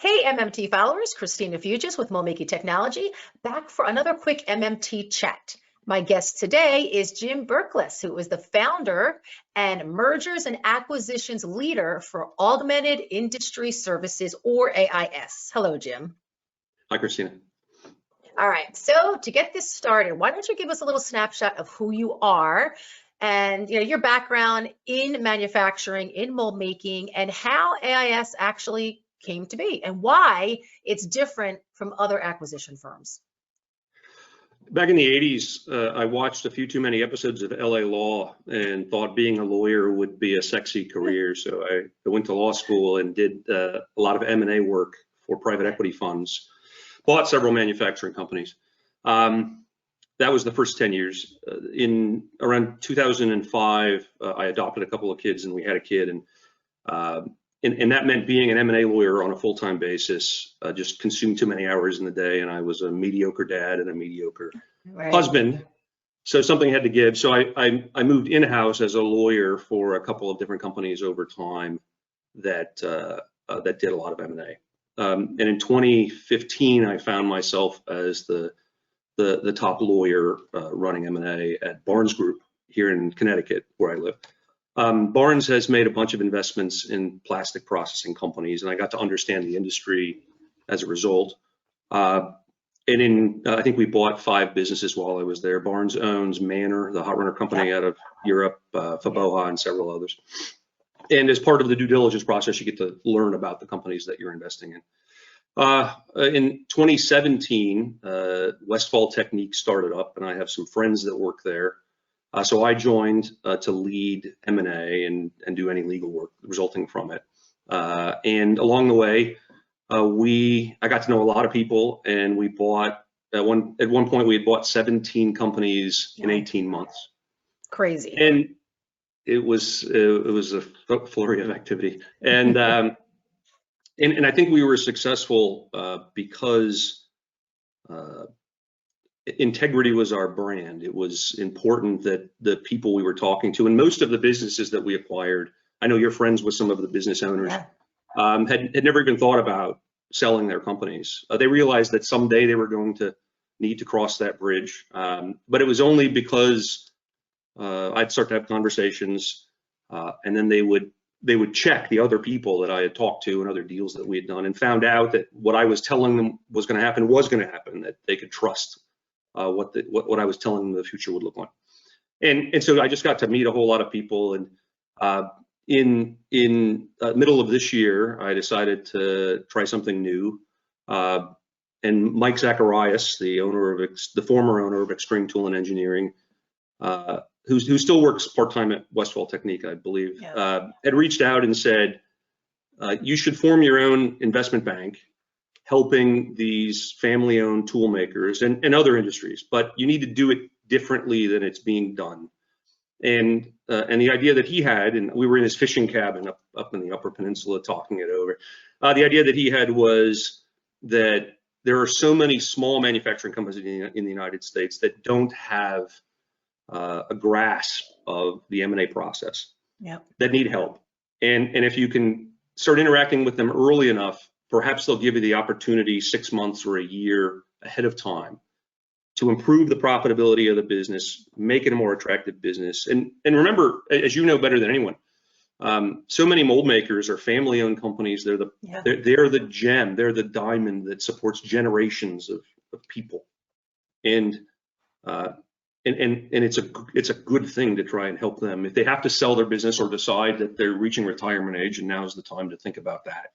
Hey MMT followers, Christina Fuges with MoldMaking Technology, back for another quick MMT chat. My guest today is Jim Berklas, who is the founder and mergers and acquisitions leader for Augmented Industry Services, or AIS. Hello, Jim. Hi, Christina. All right, so to get this started, why don't you give us a little snapshot of who you are and your background in manufacturing, in mold making, and how AIS actually came to be and why it's different from other acquisition firms. Back in the 80s, I watched a few too many episodes of LA Law and thought being a lawyer would be a sexy career. So I went to law school and did a lot of M&A work for private equity funds, bought several manufacturing companies. That was the first 10 years. In around 2005, I adopted a couple of kids and we had a kid. And that meant being an M&A lawyer on a full-time basis, just consumed too many hours in the day, and I was a mediocre dad and a mediocre husband. So something had to give. So I moved in-house as a lawyer for a couple of different companies over time that did a lot of M&A. And in 2015, I found myself as the top lawyer running M&A at Barnes Group here in Connecticut, where I live. Barnes has made a bunch of investments in plastic processing companies, and I got to understand the industry as a result. I think we bought 5 businesses while I was there. Barnes owns Manor, the hot runner company out of Europe, Faboha, and several others. And as part of the due diligence process, you get to learn about the companies that you're investing in. In 2017, Westfall Technique started up, and I have some friends that work there. So I joined to lead M&A and do any legal work resulting from it. And along the way, I got to know a lot of people, and we bought at one point we had bought 17 companies in 18 months. Crazy. And it was a flurry of activity, and and I think we were successful because integrity was our brand. It was important that the people we were talking to, and most of the businesses that we acquired, I know you're friends with some of the business owners, had never even thought about selling their companies. They realized that someday they were going to need to cross that bridge, but it was only because I'd start to have conversations, and then they would check the other people that I had talked to and other deals that we had done, and found out that what I was telling them was going to happen, that they could trust what I was telling them the future would look like. And so I just got to meet a whole lot of people. And in middle of this year, I decided to try something new. And Mike Zacharias, the former owner of Extreme Tool and Engineering, who still works part-time at Westfall Technique, I believe, had reached out and said, you should form your own investment bank, helping these family-owned tool makers and other industries, but you need to do it differently than it's being done. And the idea that he had, and we were in his fishing cabin up in the Upper Peninsula talking it over, the idea that he had was that there are so many small manufacturing companies in the United States that don't have a grasp of the M&A process, that need help. And if you can start interacting with them early enough, perhaps they'll give you the opportunity 6 months or a year ahead of time to improve the profitability of the business, make it a more attractive business. And remember, as you know better than anyone, so many mold makers are family-owned companies. They're the gem, they're the diamond that supports generations of people. And it's a good thing to try and help them if they have to sell their business or decide that they're reaching retirement age, and now's the time to think about that.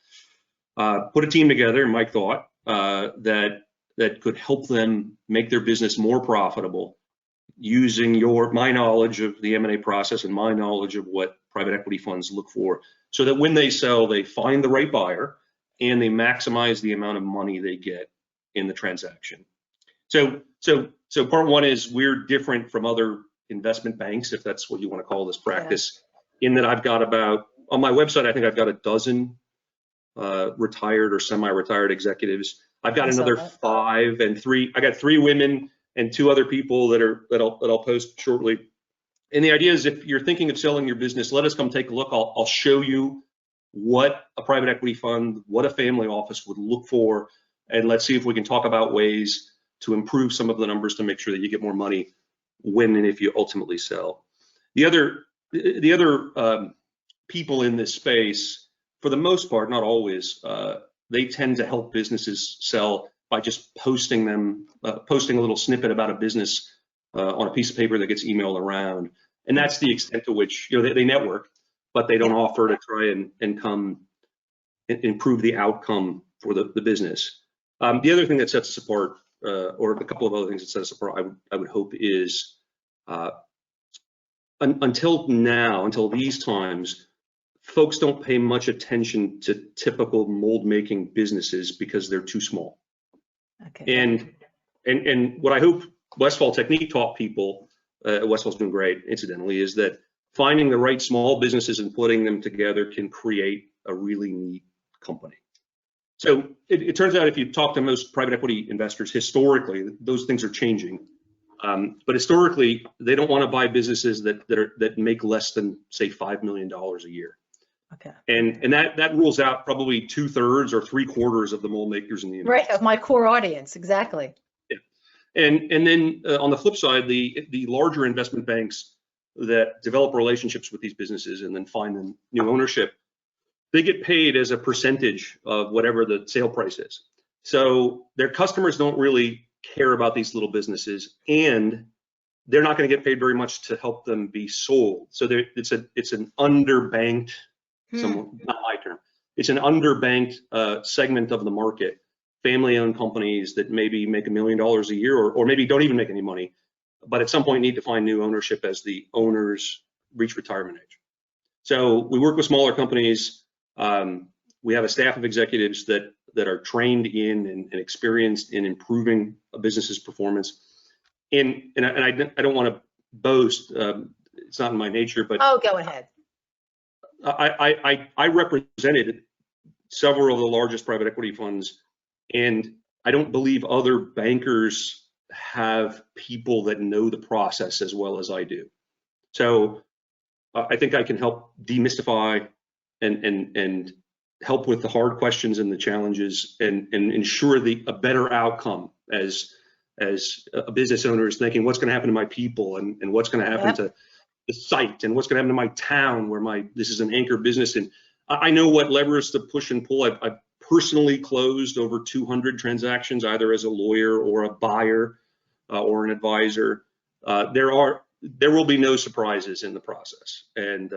Put a team together, Mike thought, that could help them make their business more profitable using my knowledge of the M&A process and my knowledge of what private equity funds look for, so that when they sell, they find the right buyer and they maximize the amount of money they get in the transaction. So part one is we're different from other investment banks, if that's what you want to call this practice, in that I've got on my website, I think I've got a dozen retired or semi-retired executives. I've got another 5 and 3. I got 3 women and 2 other people that I'll post shortly. And the idea is, if you're thinking of selling your business, let us come take a look. I'll show you what a private equity fund, what a family office would look for, and let's see if we can talk about ways to improve some of the numbers to make sure that you get more money when and if you ultimately sell. The other people in this space, for the most part, not always, they tend to help businesses sell by just posting a little snippet about a business on a piece of paper that gets emailed around. And that's the extent to which, you know, they network, but they don't offer to try and come and improve the outcome for the business. The other thing that sets us apart, or a couple of other things that set us apart, I would hope is, until these times, folks don't pay much attention to typical mold making businesses because they're too small. Okay. And what I hope Westfall Technique taught people, Westfall's doing great, incidentally, is that finding the right small businesses and putting them together can create a really neat company. So it turns out if you talk to most private equity investors, historically, those things are changing. But historically, they don't want to buy businesses that make less than, say, $5 million a year. Okay. And that rules out probably 2/3 or 3/4 of the mold makers in the industry. Right, of my core audience, exactly. Yeah. And then on the flip side, the larger investment banks that develop relationships with these businesses and then find them new ownership, they get paid as a percentage of whatever the sale price is. So their customers don't really care about these little businesses, and they're not going to get paid very much to help them be sold. So it's an underbanked, not my term, it's an underbanked segment of the market. Family-owned companies that maybe make $1 million a year, or maybe don't even make any money, but at some point need to find new ownership as the owners reach retirement age. So we work with smaller companies. We have a staff of executives that are trained in and experienced in improving a business's performance. And I don't want to boast. It's not in my nature, but oh, go ahead. I represented several of the largest private equity funds, and I don't believe other bankers have people that know the process as well as I do. So I think I can help demystify and help with the hard questions and the challenges, and ensure a better outcome as a business owner is thinking, what's going to happen to my people, and what's going to happen to the site, and what's going to happen to my town where this is an anchor business. And I know what levers to push and pull. I've personally closed over 200 transactions, either as a lawyer or a buyer or an advisor. There will be no surprises in the process, and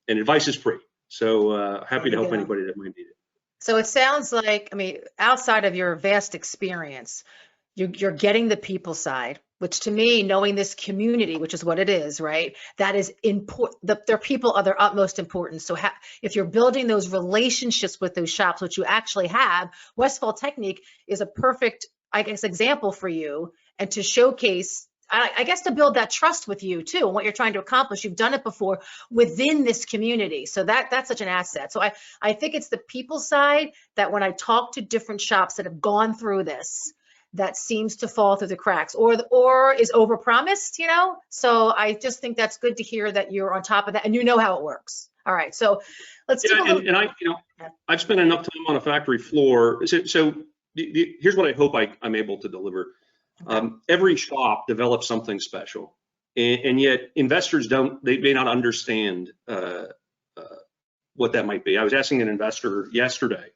advice is free. So happy to help anybody that might need it. So it sounds like, I mean, outside of your vast experience, you're getting the people side, which to me, knowing this community, which is what it is, right? That is important. Their people are their utmost importance. So if you're building those relationships with those shops, which you actually have, Westfall Technique is a perfect, I guess, example for you, and to showcase, I guess, to build that trust with you too, and what you're trying to accomplish. You've done it before within this community. So that's such an asset. So I think it's the people side that when I talk to different shops that have gone through this, that seems to fall through the cracks or is overpromised, you know? So I just think that's good to hear that you're on top of that and you know how it works. All right, so let's do a little. I've spent enough time on a factory floor. So here's what I hope I'm able to deliver. Every shop develops something special, and yet investors they may not understand what that might be. I was asking an investor yesterday,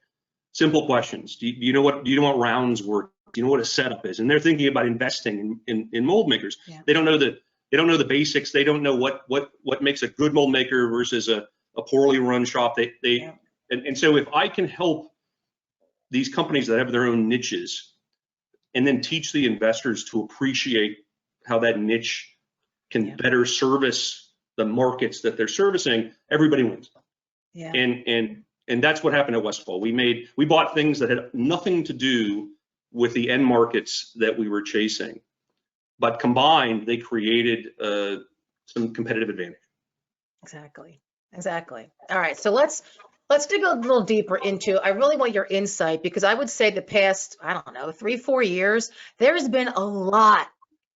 simple questions. Do you know what rounds work? Do you know what a setup is? And they're thinking about investing in mold makers. Yeah. They don't know the basics. They don't know what makes a good mold maker versus a poorly run shop. And so if I can help these companies that have their own niches, and then teach the investors to appreciate how that niche can better service the markets that they're servicing, everybody wins. Yeah. And that's what happened at Westfall. We bought things that had nothing to do with the end markets that we were chasing, but combined, they created some competitive advantage. Exactly. All right, so let's dig a little deeper into, I really want your insight, because I would say the past, I don't know, 3-4 years, there's been a lot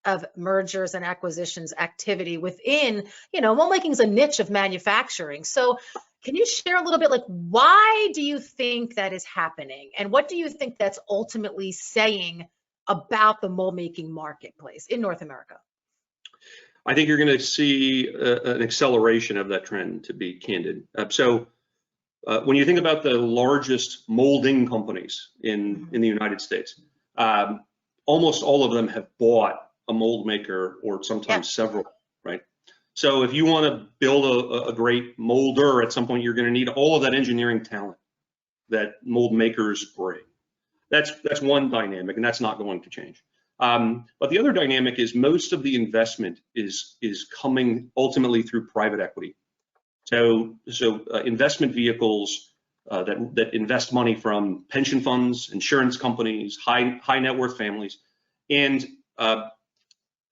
of mergers and acquisitions activity within, mold making is a niche of manufacturing. So Can you share a little bit, like, why do you think that is happening? And what do you think that's ultimately saying about the mold making marketplace in North America? I think you're going to see an acceleration of that trend, to be candid. When you think about the largest molding companies in the United States, almost all of them have bought a mold maker or sometimes several, right? So if you want to build a great molder, at some point you're going to need all of that engineering talent that mold makers bring. That's one dynamic, and that's not going to change. But the other dynamic is most of the investment is coming ultimately through private equity. So investment vehicles that invest money from pension funds, insurance companies, high net worth families, and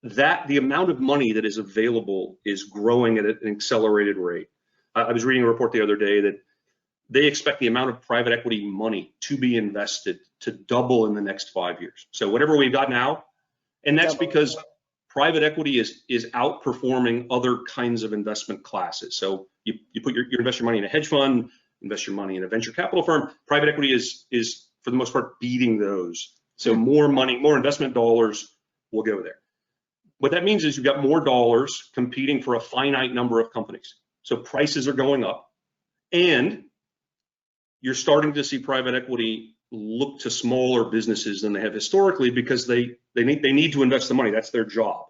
that the amount of money that is available is growing at an accelerated rate. I was reading a report the other day that they expect the amount of private equity money to be invested to double in the next 5 years. So whatever we've got now, and that's because private equity is outperforming other kinds of investment classes. So you put your invest your money in a hedge fund, invest your money in a venture capital firm. Private equity is for the most part beating those. So more money, more investment dollars will go there. What that means is you've got more dollars competing for a finite number of companies. So prices are going up, and you're starting to see private equity look to smaller businesses than they have historically because they need to invest the money. That's their job.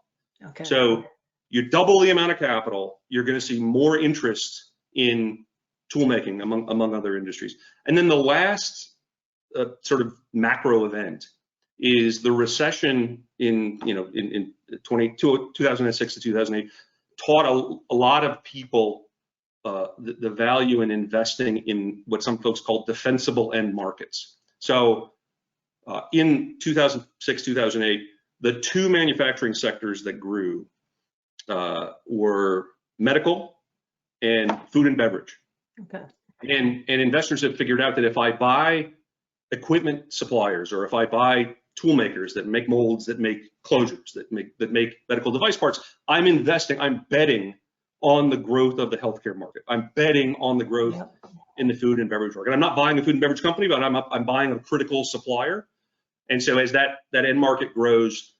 Okay. So you double the amount of capital, you're going to see more interest in tool making among other industries. And then the last sort of macro event is the recession in 2006 to 2008 taught a lot of people the value in investing in what some folks call defensible end markets. So in 2006, 2008, the two manufacturing sectors that grew were medical and food and beverage. Okay. And investors have figured out that if I buy equipment suppliers, or if I buy tool makers that make molds, that make closures, that make medical device parts, I'm betting on the growth of the healthcare market. I'm betting on the growth in the food and beverage market. I'm not buying a food and beverage company, but I'm buying a critical supplier. And so as that end market grows,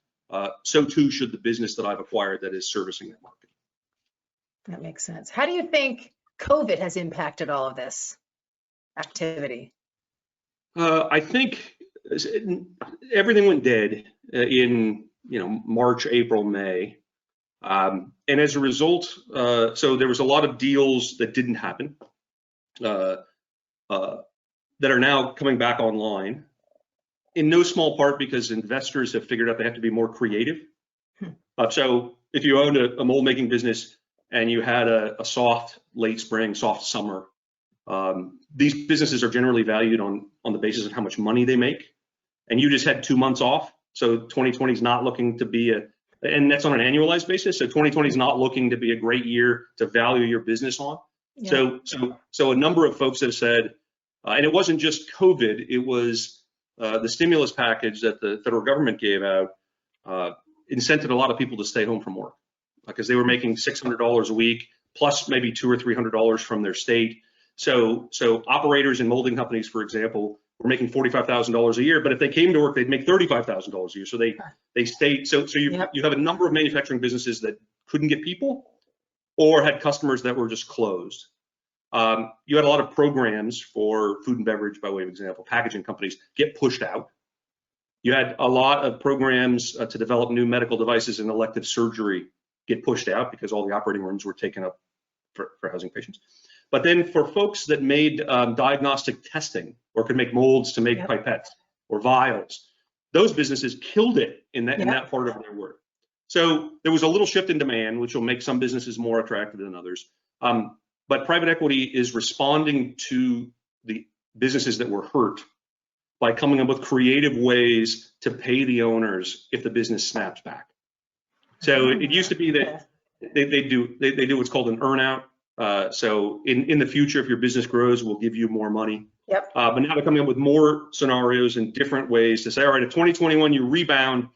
so too should the business that I've acquired that is servicing that market. That makes sense. How do you think COVID has impacted all of this activity? I think everything went dead in March, April, May. And as a result, so there was a lot of deals that didn't happen that are now coming back online, in no small part because investors have figured out they have to be more creative. So if you owned a mold making business and you had a soft late spring, soft summer, these businesses are generally valued on the basis of how much money they make, and you just had 2 months off. So 2020 is not looking to be and that's on an annualized basis. So 2020 is not looking to be a great year to value your business on. Yeah. So a number of folks have said, and it wasn't just COVID, it was the stimulus package that the federal government gave out incented a lot of people to stay home from work because they were making $600 a week plus maybe $200 or $300 from their state. So operators in molding companies, for example, were making $45,000 a year, but if they came to work, they'd make $35,000 a year. So they stayed. So you have a number of manufacturing businesses that couldn't get people or had customers that were just closed. You had a lot of programs for food and beverage, by way of example, packaging companies get pushed out. You had a lot of programs to develop new medical devices and elective surgery get pushed out because all the operating rooms were taken up for housing patients. But then for folks that made diagnostic testing or could make molds to make pipettes or vials, those businesses killed it in that part of their work. So there was a little shift in demand, which will make some businesses more attractive than others. But private equity is responding to the businesses that were hurt by coming up with creative ways to pay the owners if the business snaps back. So it used to be that they do what's called an earnout. So in the future, if your business grows, we'll give you more money. Yep. But now they're coming up with more scenarios and different ways to say, all right, if 2021 you rebound,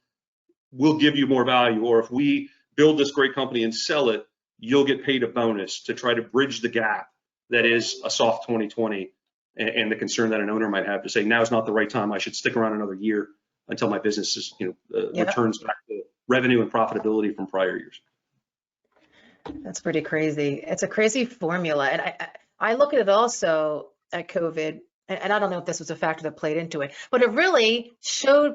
we'll give you more value. Or if we build this great company and sell it, you'll get paid a bonus to try to bridge the gap that is a soft 2020, and the concern that an owner might have to say, now is not the right time, I should stick around another year until my business is, returns back to revenue and profitability from prior years. That's pretty crazy. It's a crazy formula. And I look at it also at COVID, and I don't know if this was a factor that played into it, but it really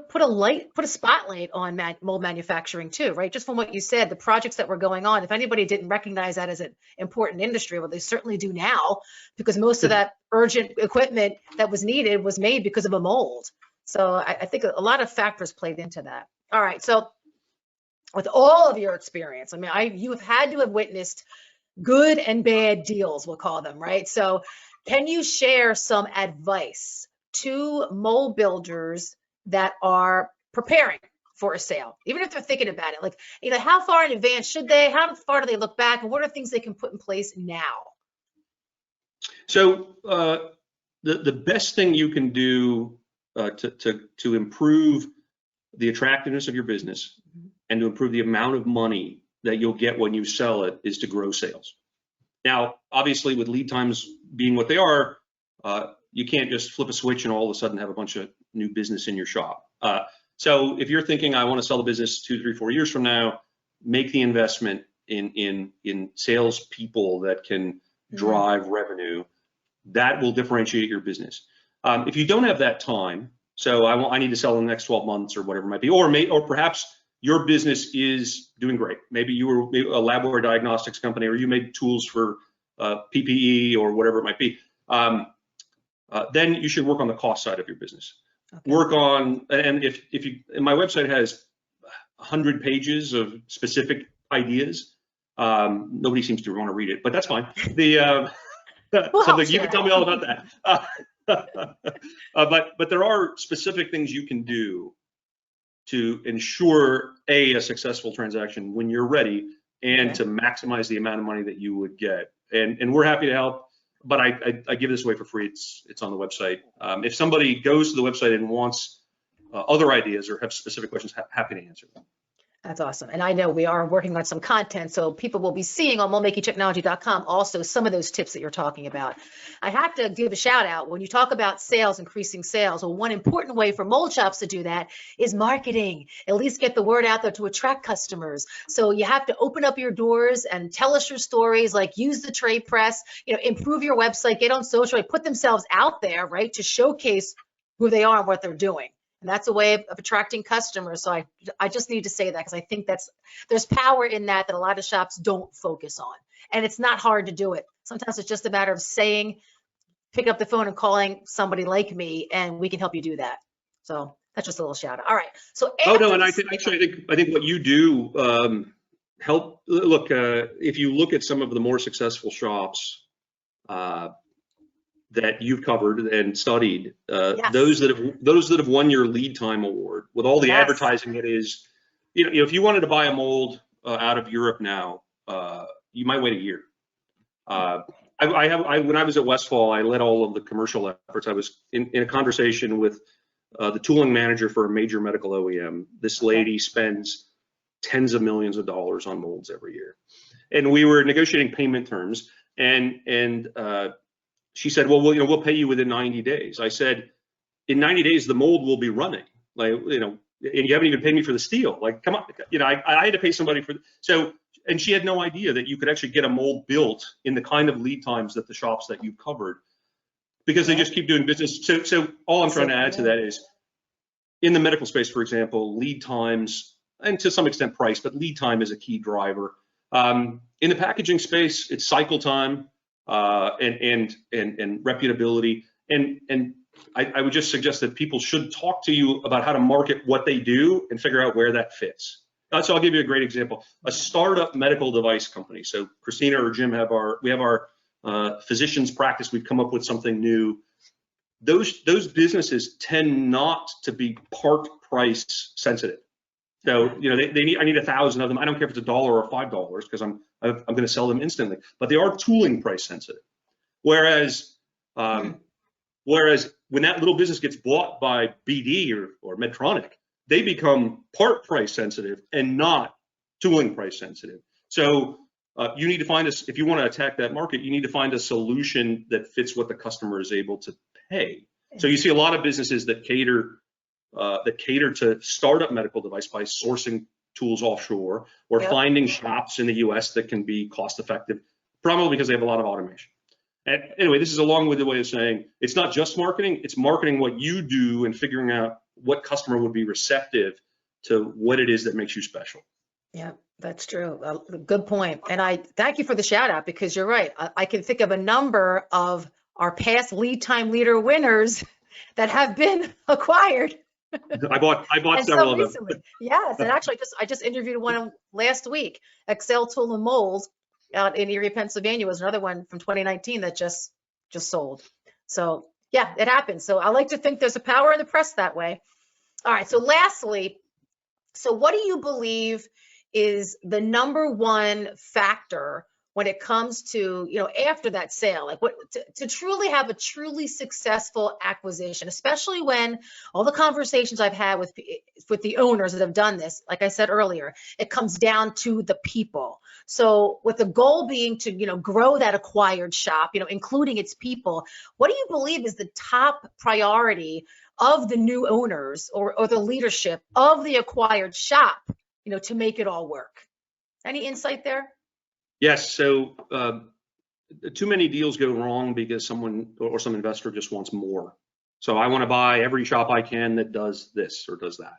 put a spotlight on mold manufacturing too, right? Just from what you said, the projects that were going on, if anybody didn't recognize that as an important industry, well, they certainly do now, because most of that urgent equipment that was needed was made because of a mold. So I think a lot of factors played into that. All right, so with all of your experience, I mean, you have had to have witnessed good and bad deals, we'll call them, right? So can you share some advice to mold builders that are preparing for a sale, even if they're thinking about it? Like, how far in advance should they, how far do they look back, and what are things they can put in place now? So the best thing you can do to improve the attractiveness of your business and to improve the amount of money that you'll get when you sell it is to grow sales. Now, obviously, with lead times being what they are, you can't just flip a switch and all of a sudden have a bunch of new business in your shop. So if you're thinking, I want to sell the business 2, 3, 4 years from now, make the investment in sales people that can drive revenue. That will differentiate your business. If you don't have that time, so I need to sell in the next 12 months or whatever it might be, or perhaps your business is doing great. Maybe you were a laboratory diagnostics company, or you made tools for PPE or whatever it might be. Then you should work on the cost side of your business. Okay. Work on, and and my website has 100 pages of specific ideas. Nobody seems to want to read it, but that's fine. Something you can tell me all about that. But there are specific things you can do to ensure a successful transaction when you're ready, and to maximize the amount of money that you would get. And we're happy to help, but I give this away for free. It's on the website. If somebody goes to the website and wants other ideas or have specific questions, happy to answer them. That's awesome. And I know we are working on some content, so people will be seeing on MoldMakingTechnology.com also some of those tips that you're talking about. I have to give a shout out when you talk about sales, increasing sales. Well, one important way for mold shops to do that is marketing. At least get the word out there to attract customers. So you have to open up your doors and tell us your stories, like use the trade press, improve your website, get on social, put themselves out there, right, to showcase who they are and what they're doing. And that's a way of attracting customers. So I just need to say that, because I think there's power in that a lot of shops don't focus on. And it's not hard to do it. Sometimes it's just a matter of pick up the phone and calling somebody like me, and we can help you do that. So that's just a little shout out. All right. So and I think what you do help. Look, if you look at some of the more successful shops that you've covered and studied, those that have won your lead time award with all the advertising it is, if you wanted to buy a mold out of Europe now, you might wait a year. When I was at Westfall, I led all of the commercial efforts. I was in a conversation with the tooling manager for a major medical OEM. This lady spends tens of millions of dollars on molds every year, and we were negotiating payment terms, and she said, well, we'll pay you within 90 days. I said, in 90 days, the mold will be running. And you haven't even paid me for the steel. Like, come on, I had to pay somebody for, and she had no idea that you could actually get a mold built in the kind of lead times that the shops that you covered, because they just keep doing business. So all I'm trying to add to that is, in the medical space, for example, lead times, and to some extent price, but lead time is a key driver. In the packaging space, it's cycle time. And reputability, and I would just suggest that people should talk to you about how to market what they do and figure out where that fits. So I'll give you a great example. A startup medical device company. So Christina or Jim have our physicians practice. We've come up with something new. Those businesses tend not to be part price sensitive. So I need 1,000 of them. I don't care if it's $1 or $5 because I'm going to sell them instantly. But they are tooling price sensitive. Whereas when that little business gets bought by BD or Medtronic, they become part price sensitive and not tooling price sensitive. So you need to find us, if you want to attack that market, you need to find a solution that fits what the customer is able to pay. So you see a lot of businesses that cater to startup medical device by sourcing tools offshore or finding shops in the US that can be cost effective, probably because they have a lot of automation. And anyway, this is a long-winded way of saying it's not just marketing, it's marketing what you do and figuring out what customer would be receptive to what it is that makes you special. Yeah, that's true. Good point. And I thank you for the shout out, because you're right. I can think of a number of our past Lead Time Leader winners that have been acquired. I bought several of them. Yes, and actually I just interviewed one last week. Excel Tool and Mold out in Erie, Pennsylvania was another one from 2019 that just sold. So yeah, it happens. So I like to think there's a power in the press that way. All right, so lastly, so what do you believe is the number one factor when it comes to, after that sale, like to truly have a truly successful acquisition, especially when all the conversations I've had with the owners that have done this, like I said earlier, it comes down to the people. So with the goal being to, grow that acquired shop, including its people, what do you believe is the top priority of the new owners or the leadership of the acquired shop, to make it all work? Any insight there? Yes. So too many deals go wrong because someone or some investor just wants more. So I want to buy every shop I can that does this or does that,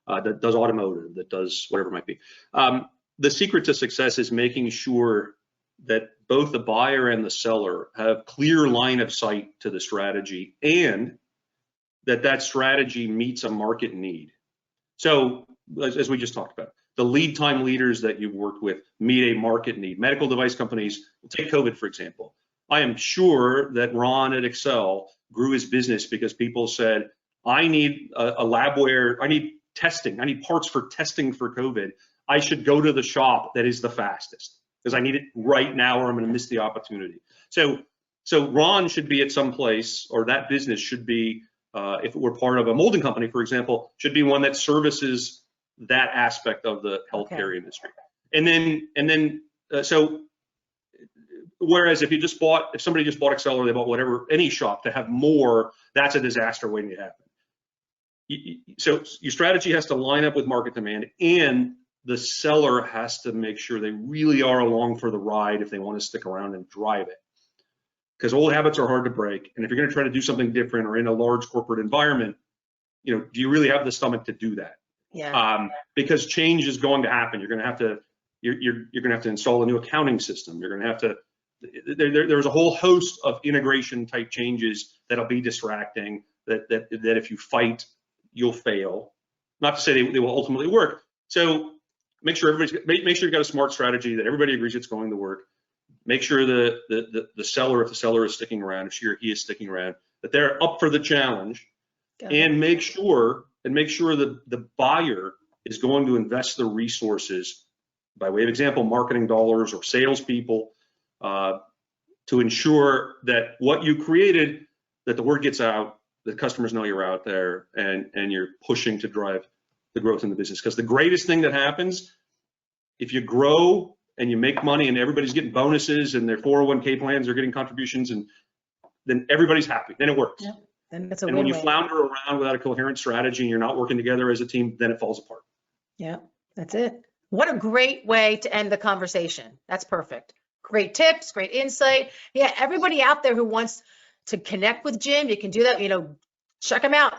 that does automotive, that does whatever it might be. The secret to success is making sure that both the buyer and the seller have clear line of sight to the strategy and that strategy meets a market need. So as we just talked about, the lead time leaders that you've worked with meet a market need. Medical device companies, take COVID, for example. I am sure that Ron at Excel grew his business because people said, I need a labware, I need testing, I need parts for testing for COVID. I should go to the shop that is the fastest because I need it right now or I'm going to miss the opportunity. So Ron should be at some place, or that business should be, if it were part of a molding company, for example, should be one that services that aspect of the healthcare industry. And then, so whereas if somebody just bought Excel or they bought whatever, any shop, to have more, that's a disaster waiting to happen. So your strategy has to line up with market demand, and the seller has to make sure they really are along for the ride if they want to stick around and drive it. Because old habits are hard to break. And if you're going to try to do something different or in a large corporate environment, do you really have the stomach to do that? Yeah. Because change is going to happen. You're going to have to, you're going to have to install a new accounting system. You're going to have to, there's a whole host of integration type changes that'll be distracting, that if you fight, you'll fail. Not to say they will ultimately work. So make sure make sure you've got a smart strategy that everybody agrees it's going to work. Make sure the seller, if the seller is sticking around, if she or he is sticking around, that they're up for the challenge. And make sure the buyer is going to invest the resources, by way of example, marketing dollars or salespeople, to ensure that what you created, that the word gets out, the customers know you're out there, and you're pushing to drive the growth in the business. Because the greatest thing that happens, if you grow and you make money and everybody's getting bonuses and their 401k plans are getting contributions, and then everybody's happy, then it works. Yeah. And when you flounder around without a coherent strategy and you're not working together as a team, then it falls apart. Yeah, that's it. What a great way to end the conversation. That's perfect. Great tips, great insight. Yeah, everybody out there who wants to connect with Jim, you can do that. Check him out.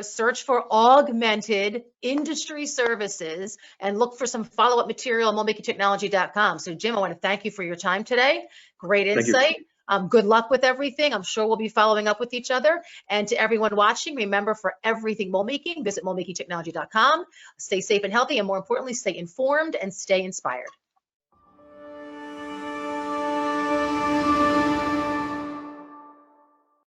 Search for Augmented Industry Services and look for some follow-up material on MoldMakingTechnology.com. So Jim, I want to thank you for your time today. Great insight. Good luck with everything. I'm sure we'll be following up with each other. And to everyone watching, remember, for everything mold making, visit MoldMakingTechnology.com. Stay safe and healthy, and more importantly, stay informed and stay inspired.